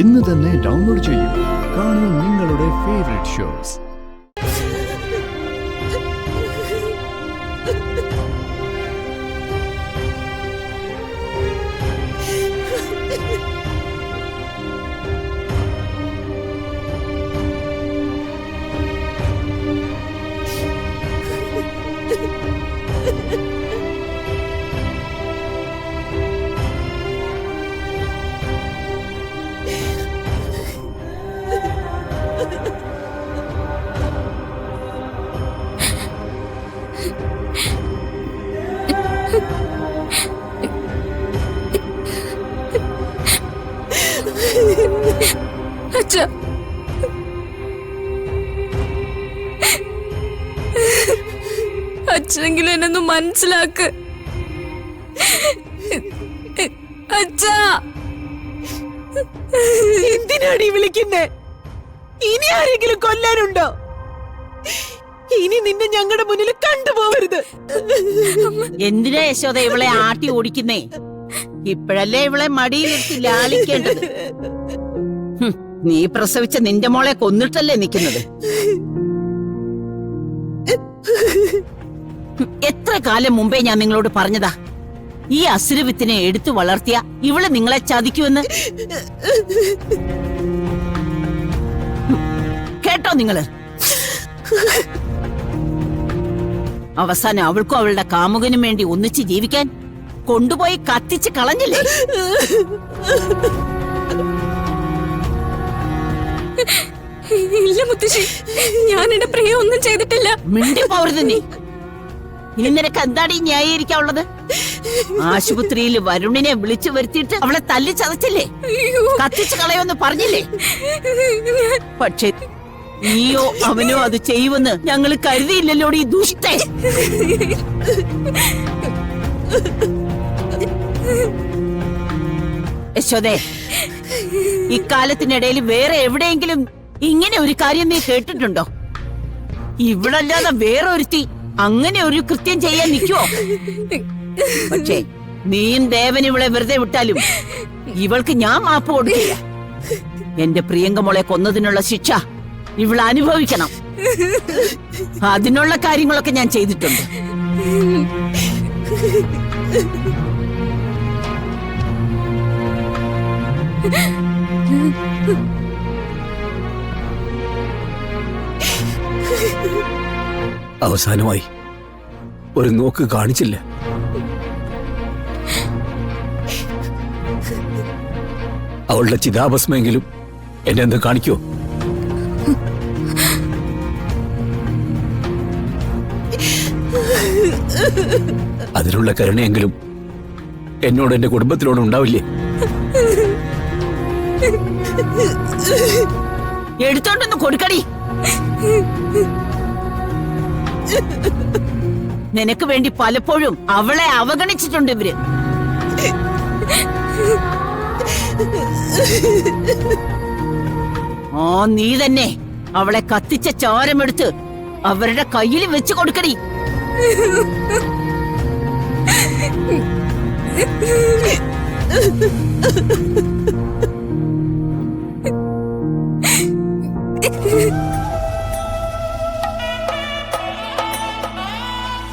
ഇന്ന് തന്നെ ഡൗൺലോഡ് ചെയ്യൂ. കാണൂ നിങ്ങളുടെ ഫേവറേറ്റ് ഷോസ്. അച്ഛാ, അച്ഛനെങ്കിലും എന്നൊന്ന് മനസ്സിലാക്ക്. അച്ഛാ, എന്തിനാണ് ഈ വിളിക്കുന്നേ? ഇനി ആരെങ്കിലും കൊല്ലാനുണ്ടോ? ഇനി നിന്നെ ഞങ്ങളുടെ മുന്നിൽ കണ്ടുപോകരുത്. എന്തിനാ യശോദ ഇവളെ ആട്ടി ഓടിക്കുന്നേ? ഇപ്പോഴല്ലേ ഇവളെ മടിയിലിരുത്തി ലാളിക്കേണ്ടത്. നീ പ്രസവിച്ച നിന്റെ മോളെ കൊന്നിട്ടല്ലേ നിൽക്കുന്നത്? എത്ര കാലം മുമ്പേ ഞാൻ നിങ്ങളോട് പറഞ്ഞതാ, ഈ അസുരവിത്തിനെ എടുത്തു വളർത്തിയ ഇവള് നിങ്ങളെ ചതിക്കുമെന്ന്. കേട്ടോ നിങ്ങള്? അവസാനം അവൾക്കും അവളുടെ കാമുകനും വേണ്ടി ഒന്നിച്ച് ജീവിക്കാൻ കൊണ്ടുപോയി കത്തിച്ച് കളഞ്ഞില്ലേ? ഇല്ല മുത്തശ്ശി, ഞാൻ എന്റെ പ്രിയ ഒന്നും ചെയ്തിട്ടില്ല. മിണ്ടി പോരുത് നീ. ഇനി നിനക്ക് എന്താണ് ഈ ന്യായീകരിക്കാനുള്ളത്? ആശുപത്രിയിൽ വരുണിനെ വിളിച്ചു വരുത്തിയിട്ട് അവളെ തല്ലി ചതച്ചില്ലേ? കത്തിച്ചു കളയോന്ന് പറഞ്ഞില്ലേ? പക്ഷേ നീയോ അവനോ അത് ചെയ്യുമെന്ന് ഞങ്ങൾ കരുതിയില്ലല്ലോ ഈ ദുഷ്ടേ. യശോദേ, ഇക്കാലത്തിനിടയിൽ വേറെ എവിടെയെങ്കിലും ഇങ്ങനെ ഒരു കാര്യം നീ കേട്ടിട്ടുണ്ടോ? ഇവിടല്ലാതെ വേറെ ഒരുത്തി അങ്ങനെ ഒരു കൃത്യം ചെയ്യാൻ നിൽക്കുവോ? പക്ഷേ നീയും ദേവൻ ഇവളെ വെറുതെ വിട്ടാലും ഇവൾക്ക് ഞാൻ മാപ്പ് കൊടുക്കില്ല. എന്റെ പ്രിയങ്കമോളെ കൊന്നതിനുള്ള ശിക്ഷ ഇവൾ അനുഭവിക്കണം. അതിനുള്ള കാര്യങ്ങളൊക്കെ ഞാൻ ചെയ്തിട്ടുണ്ട്. അവസാനമായി ഒരു നോക്ക് കാണിച്ചില്ല. അവളുടെ ചിതാഭസ്മെങ്കിലും എന്നെ എന്ത് കാണിക്കോ? അതിനുള്ള കരുണയെങ്കിലും എന്നോട് എന്റെ കുടുംബത്തിനോട് ഉണ്ടാവില്ലേ? എടുത്തോണ്ടൊന്ന് കൊടുക്കടി. നിനക്ക് വേണ്ടി പലപ്പോഴും അവളെ അവഗണിച്ചിട്ടുണ്ട് ഇവര്. നീ തന്നെ അവളെ കത്തിച്ച ചോരമെടുത്ത് അവരുടെ കയ്യിൽ വെച്ച് കൊടുക്കടി.